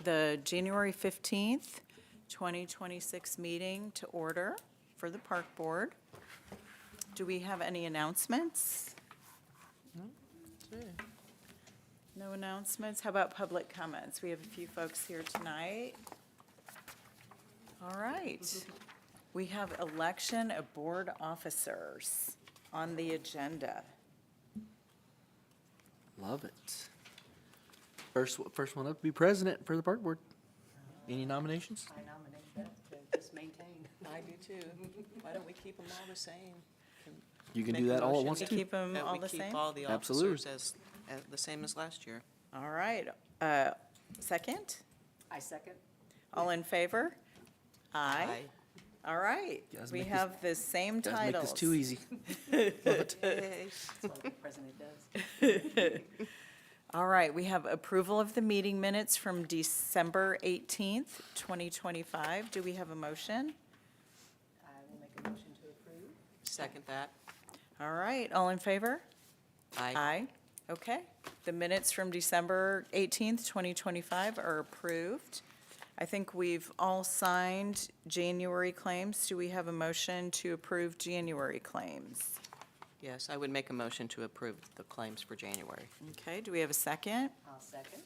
the January 15th, 2026 meeting to order for the Park Board. Do we have any announcements? No announcements? How about public comments? We have a few folks here tonight. All right. We have election of board officers on the agenda. Love it. First one up to be president for the park board. Any nominations? I nominate that to just maintain. I do too. Why don't we keep them all the same? You can Make do a that all at motion once to too. keep 'em that all we the keep same? all the Absolutely. officers as the same as last year. All right. Second? I second. All in favor? Aye. All right. Guys We make this- have the same Guys, make titles. this too easy. That's what the president does. All right, we have approval of the meeting minutes from December 18th, 2025. Do we have a motion? I will make a motion to approve. Second that. All right, all in favor? Aye. Okay. The minutes from December 18th, 2025 are approved. I think we've all signed January claims. Do we have a motion to approve January claims? Yes, I would make a motion to approve the claims for January. Okay, do we have a second? I'll second.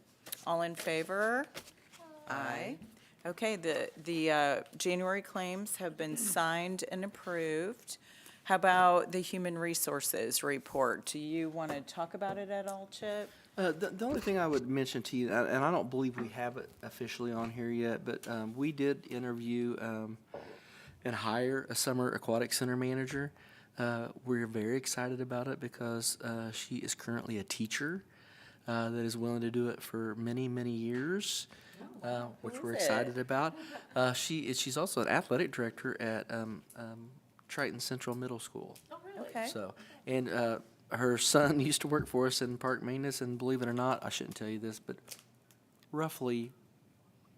All in favor? Aye. Okay, the January claims have been signed and approved. How about the Human Resources report? Do you want to talk about it at all, Chip? The only thing I would mention to you, and I don't believe we have it officially on here yet, but we did interview and hire a summer aquatic center manager. We're very excited about it because she is currently a teacher that is willing to do it for many, many years, which Who we're is excited about. She's also an athletic director at Triton Central Middle School. Okay. So, and her son used to work for us in park maintenance, and believe it or not, I shouldn't tell you this, but roughly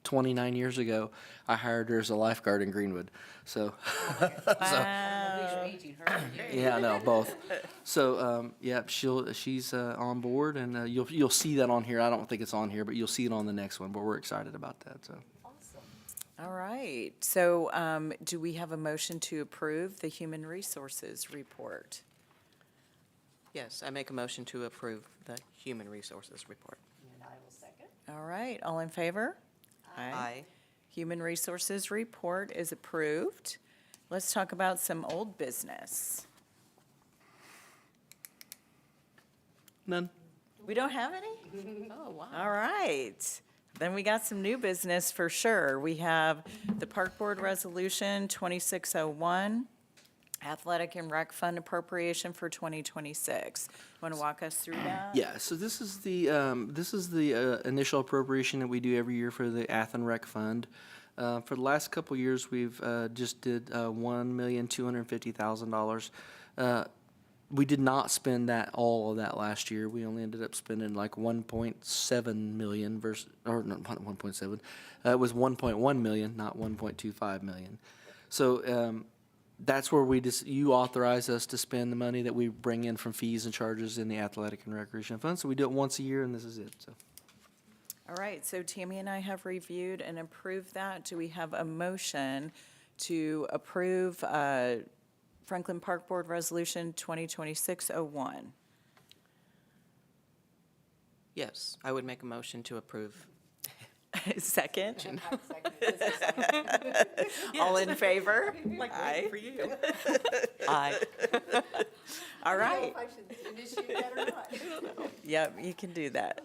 29 years ago, I hired her as a lifeguard in Greenwood. So, Wow. Aging her. yeah, no, both. So, yeah, she's on board, and you'll see that on here. I don't think it's on here, but you'll see it on the next one. But we're excited about that. So, Awesome. All right. So do we have a motion to approve the Human Resources report? Yes, I make a motion to approve the Human Resources report. And I will second. All right. All in favor? Aye. Human Resources report is approved. Let's talk about some old business. none. We don't have any? Oh, wow. All right. Then we got some new business for sure. We have the Park Board Resolution 2601, Athletic and Rec Fund appropriation for 2026. Want to walk us through that? Yeah, so this is the initial appropriation that we do every year for the Ath and Rec Fund. For the last couple of years, we've just did $1,250,000. We did not spend all of that last year. We only ended up spending like 1.7 million versus, or not 1.7. It was 1.1 million, not 1.25 million. So that's where you authorize us to spend the money that we bring in from fees and charges in the athletic and recreation fund. So we do it once a year, and this is it. So All right, so Tammy and I have reviewed and approved that. Do we have a motion to approve Franklin Park Board Resolution 2026-01? Yes, I would make a motion to approve. Second? I second. All in favor? Aye. you. Aye. All I don't know right. if I should initiate that or not. Yep, you can do that.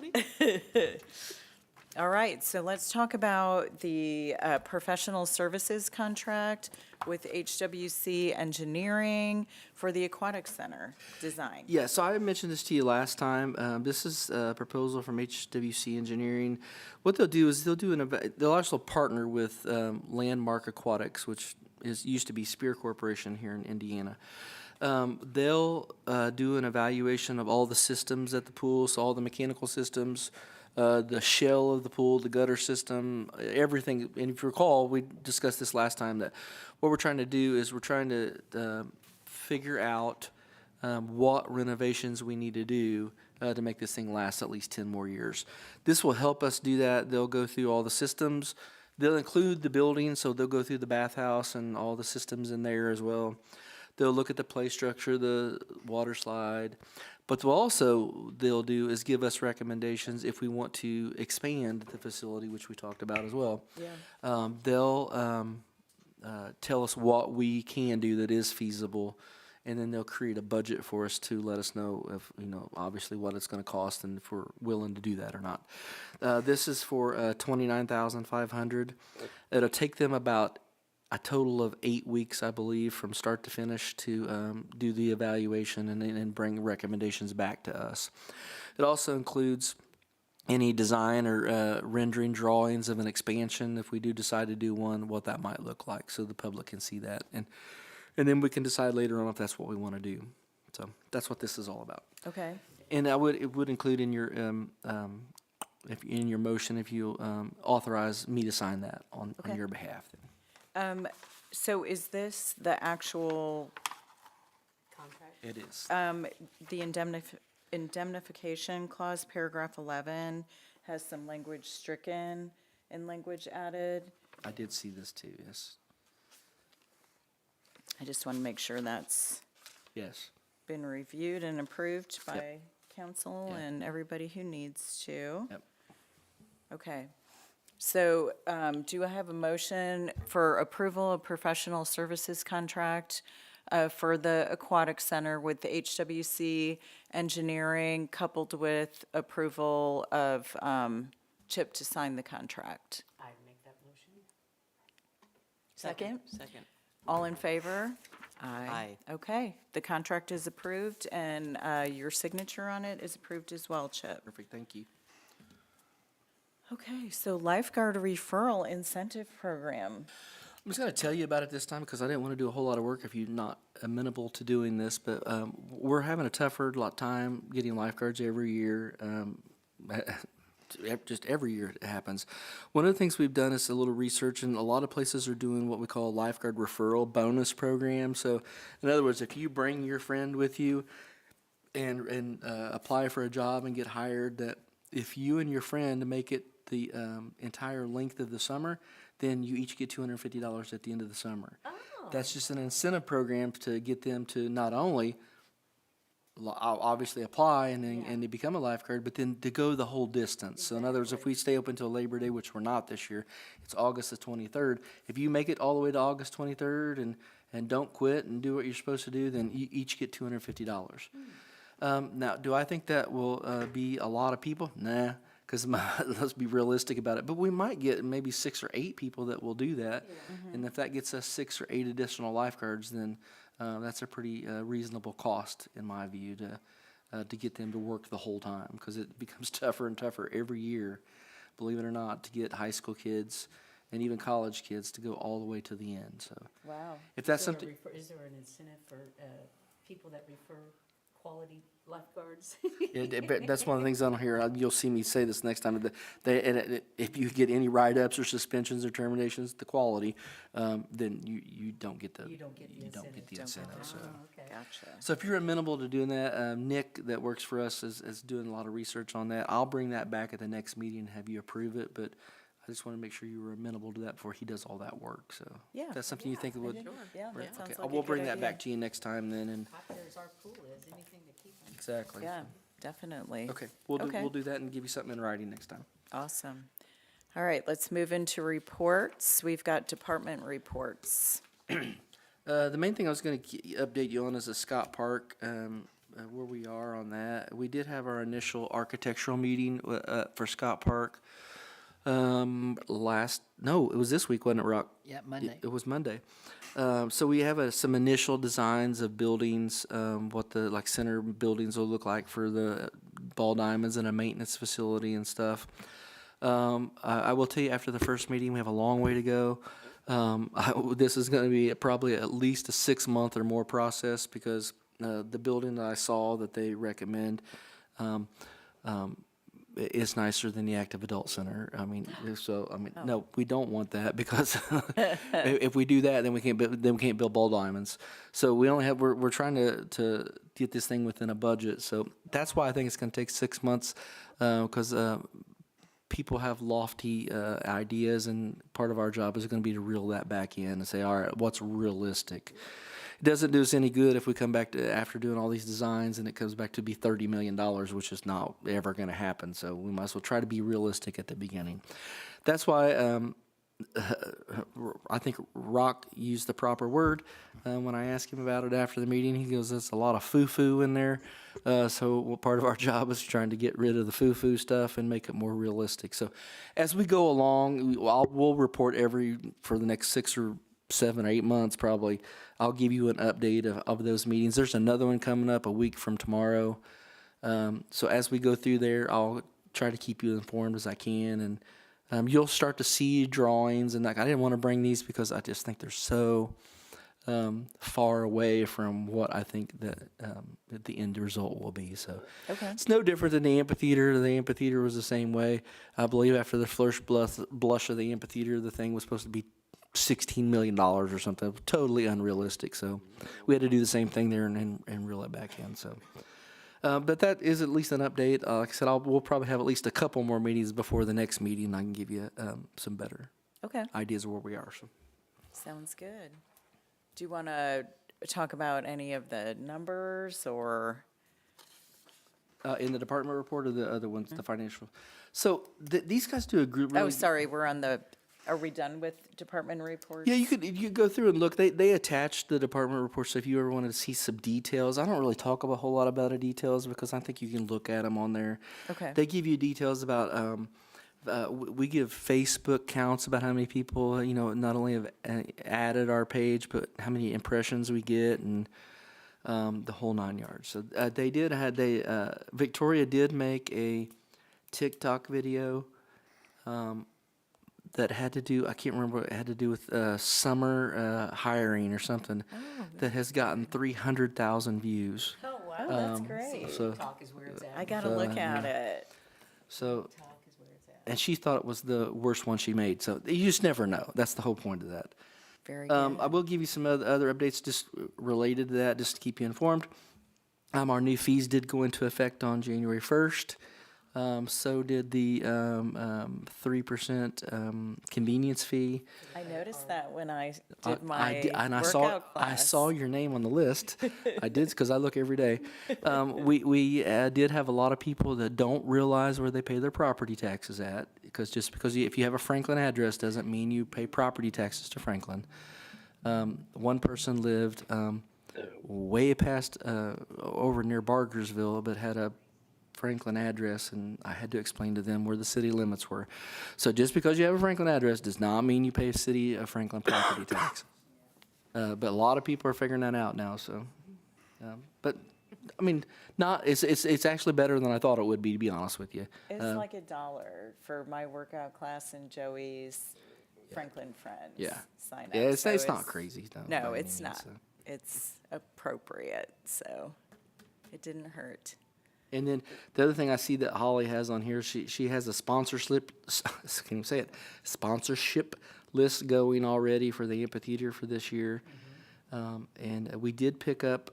All right, so let's talk about the professional services contract with HWC Engineering for the Aquatic Center design. yeah, so I mentioned this to you last time. This is a proposal from HWC Engineering. What they'll do is they'll also partner with Landmark Aquatics, which used to be Spear Corporation here in Indiana. They'll do an evaluation of all the systems at the pool, so all the mechanical systems, the shell of the pool, the gutter system, everything. And if you recall, we discussed this last time, that what we're trying to do is we're trying to figure out what renovations we need to do to make this thing last at least 10 more years. This will help us do that. They'll go through all the systems. They'll include the building, so they'll go through the bathhouse and all the systems in there as well. They'll look at the play structure, the water slide. But they'll do is give us recommendations if we want to expand the facility, which we talked about as well. Yeah. They'll tell us what we can do that is feasible, and then they'll create a budget for us to let us know if, obviously what it's gonna cost and if we're willing to do that or not. This is for $29,500. It'll take them about a total of 8 weeks, I believe, from start to finish to do the evaluation and then bring recommendations back to us. It also includes any design or rendering drawings of an expansion, if we do decide to do one, what that might look like, so the public can see that. And then we can decide later on if that's what we want to do. So that's what this is all about. Okay. And it would include in your, if in your motion, if you authorize me to sign that on Okay. your behalf. So is this the actual, Contract. It is. the indemnification clause, paragraph 11, has some language stricken and language added? I did see this too, yes. I just want to make sure that's Yes. been reviewed and approved by council Yeah. and everybody who needs to. Yep. Okay. So, do I have a motion for approval of professional services contract for the Aquatic Center with the HWC Engineering, coupled with approval of Chip to sign the contract? I make that motion. Second? Second. All in favor? Aye. Okay, the contract is approved, and your signature on it is approved as well, Chip. Perfect, thank you. Okay, so lifeguard referral incentive program. I'm just going to tell you about it this time because I didn't want to do a whole lot of work if you're not amenable to doing this. But we're having a tougher lot time getting lifeguards every year. Just every year it happens. One of the things we've done is a little research, and a lot of places are doing what we call a lifeguard referral bonus program. So, in other words, if you bring your friend with you and apply for a job and get hired, that if you and your friend make it the entire length of the summer, then you each get $250 at the end of the summer. That's just an incentive program to get them to not only obviously apply and they become a lifeguard, but then to go the whole distance. So in other words, if we stay open until Labor Day, which we're not this year, it's August the 23rd. If you make it all the way to August 23rd and don't quit and do what you're supposed to do, then you each get $250. Now, do I think that will be a lot of people? Nah, because let's be realistic about it. But we might get maybe 6 or 8 people that will do that. And if that gets us 6 or 8 additional lifeguards, then that's a pretty reasonable cost, in my view, to get them to work the whole time. Because it becomes tougher and tougher every year, believe it or not, to get high school kids and even college kids to go all the way to the end. So Wow. if that's Is there a something, Is there an incentive for people that refer quality lifeguards? but that's one of the things on here. You'll see me say this next time. If you get any write-ups or suspensions or terminations, the quality, then you don't get the You don't get the incentive. So. Okay. Gotcha. So if you're amenable to doing that, Nick that works for us is doing a lot of research on that. I'll bring that back at the next meeting and have you approve it, but I just want to make sure you were amenable to that before he does all that work, so. Yeah. If that's something you think it would. Yeah, Okay, that sounds like a we'll good bring that idea. back to you next time then, and, Hot there as our pool is, anything to keep them. exactly. Yeah, definitely. Okay, Okay. we'll do that and give you something in writing next time. Awesome. All right, let's move into reports. We've got department reports. The main thing I was gonna update you on is the Scott Park, where we are on that. We did have our initial architectural meeting, for Scott Park. It was this week, wasn't it, Rock? Yeah, Monday. It was Monday. So we have some initial designs of buildings, what the center buildings will look like for the ball diamonds and a maintenance facility and stuff. I will tell you, after the first meeting, we have a long way to go. This is going to be probably at least a 6-month or more process because the building that I saw that they recommend, it's nicer than the active adult center. I mean, no, we don't want that because if we do that, then we can't build ball diamonds. So we're trying to get this thing within a budget. So that's why I think it's going to take 6 months, because people have lofty ideas, and part of our job is going to be to reel that back in and say, all right, what's realistic? It doesn't do us any good if we come back to after doing all these designs and it comes back to be $30 million, which is not ever going to happen. So we might as well try to be realistic at the beginning. That's why I think Rock used the proper word when I asked him about it after the meeting. He goes, "There's a lot of foo-foo in there." So part of our job is trying to get rid of the foo-foo stuff and make it more realistic. So as we go along, we'll report for the next 6 or 7 or 8 months probably. I'll give you an update of those meetings. There's another one coming up a week from tomorrow. So as we go through there, I'll try to keep you informed as I can, and you'll start to see drawings. And I didn't want to bring these because I just think they're so far away from what I think that the end result will be. So Okay. it's no different than the amphitheater. The amphitheater was the same way. I believe after the first blush of the amphitheater, the thing was supposed to be $16 million or something. Totally unrealistic. So we had to do the same thing there and reel it back in. So, but that is at least an update. Like I said, we'll probably have at least a couple more meetings before the next meeting. I can give you some better Okay. ideas of where we are. So. Sounds good. Do you want to talk about any of the numbers or? In the department report or the other ones, the financial? So these guys do a group. Really, Oh, sorry, are we done with department reports? Yeah, you could go through and look. They attached the department reports, so if you ever wanted to see some details, I don't really talk a whole lot about the details because I think you can look at them on there. Okay. They give you details about. We give Facebook counts about how many people not only have added our page, but how many impressions we get and the whole 9 yards. So Victoria did make a TikTok video. That had to do, I can't remember what it had to do with summer hiring or something, that has gotten 300,000 views. Oh, wow. Oh, that's great. So, Talk is where it's at. I gotta look at it. so, Talk is where it's at. and she thought it was the worst one she made. So you just never know. That's the whole point of that. Very I good. will give you some other updates just related to that, just to keep you informed. Our new fees did go into effect on January 1st. So did the 3% convenience fee. I noticed that when I I did my and workout I class. saw your name on the list. I did because I look every day. We did have a lot of people that don't realize where they pay their property taxes at, because if you have a Franklin address doesn't mean you pay property taxes to Franklin. One person lived way past over near Bargersville, but had a Franklin address, and I had to explain to them where the city limits were. So just because you have a Franklin address does not mean you pay a city of Franklin property tax. But a lot of people are figuring that out now. So, but I mean, it's actually better than I thought it would be, to be honest with you. It's like $1 for my workout class and Joey's Franklin Friends. Yeah. Sign up. Yeah, it's So not crazy. No, by No, any it's means, not. so. It's appropriate, so it didn't hurt. And then the other thing I see that Holly has on here, she has a sponsorship. Can you say it? Sponsorship list going already for the amphitheater for this year, and we did pick up.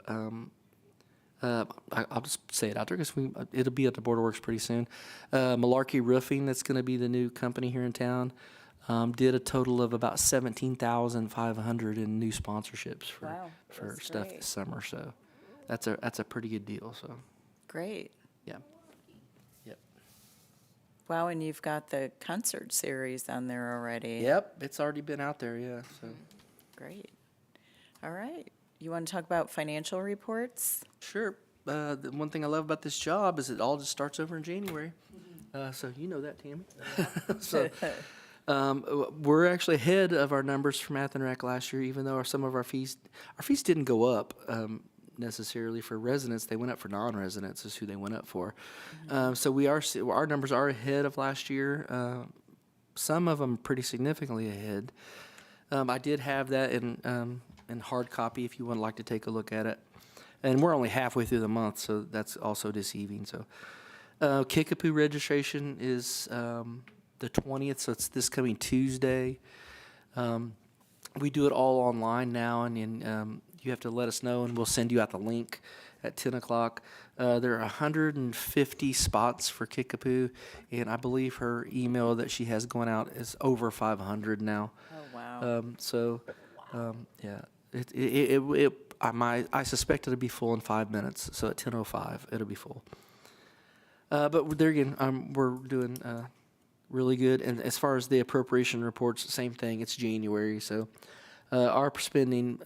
I'll just say it out there because it'll be at the Board of Works pretty soon. Malarkey Roofing, that's going to be the new company here in town. Did a total of about 17,500 in new sponsorships Wow, for that's stuff great. this summer. So that's a pretty good deal. So Great. yeah, yep, Wow, and you've got the concert series on there already. yep. It's already been out there. Yeah. So Great. All right. You want to talk about financial reports? sure. The one thing I love about this job is it all just starts over in January. So you know that, Tammy. So. We're actually ahead of our numbers from Math and Rec last year, even though some of our fees didn't go up necessarily for residents. They went up for non-residents is who they went up for. So our numbers are ahead of last year. Some of them pretty significantly ahead. I did have that in hard copy if you would like to take a look at it. And we're only halfway through the month, so that's also deceiving. So. Kickapoo registration is the 20th, so it's this coming Tuesday. We do it all online now, and you have to let us know, and we'll send you out the link at 10 o'clock. There are 150 spots for Kickapoo, and I believe her email that she has going out is over 500 now. Oh, wow. Yeah, I suspect it'll be full in 5 minutes. So at 10:05, it'll be full. But there again, we're doing really good. And as far as the appropriation reports, same thing. It's January, so our spending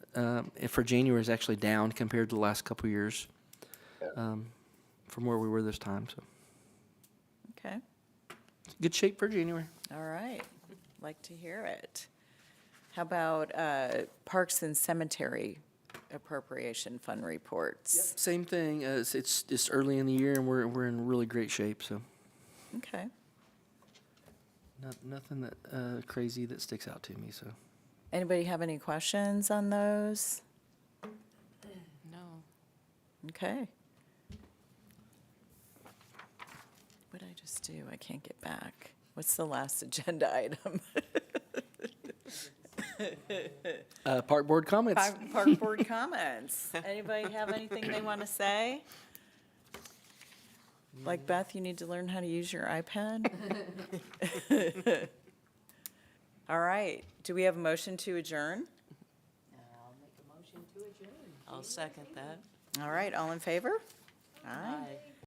for January is actually down compared to the last couple of years from where we were this time. So Okay, good shape for January. all right. Like to hear it. How about Parks and Cemetery Appropriation Fund reports? Same thing. It's early in the year, and we're in really great shape. So Okay. nothing that crazy that sticks out to me. So Anybody have any questions on those? No. Okay. What did I just do? I can't get back. What's the last agenda item? park board comments. Park board comments. Anybody have anything they want to say? Like Beth, you need to learn how to use your iPad? All right. Do we have a motion to adjourn? I'll make a motion to adjourn. I'll second that. All right, all in favor? Aye. Aye.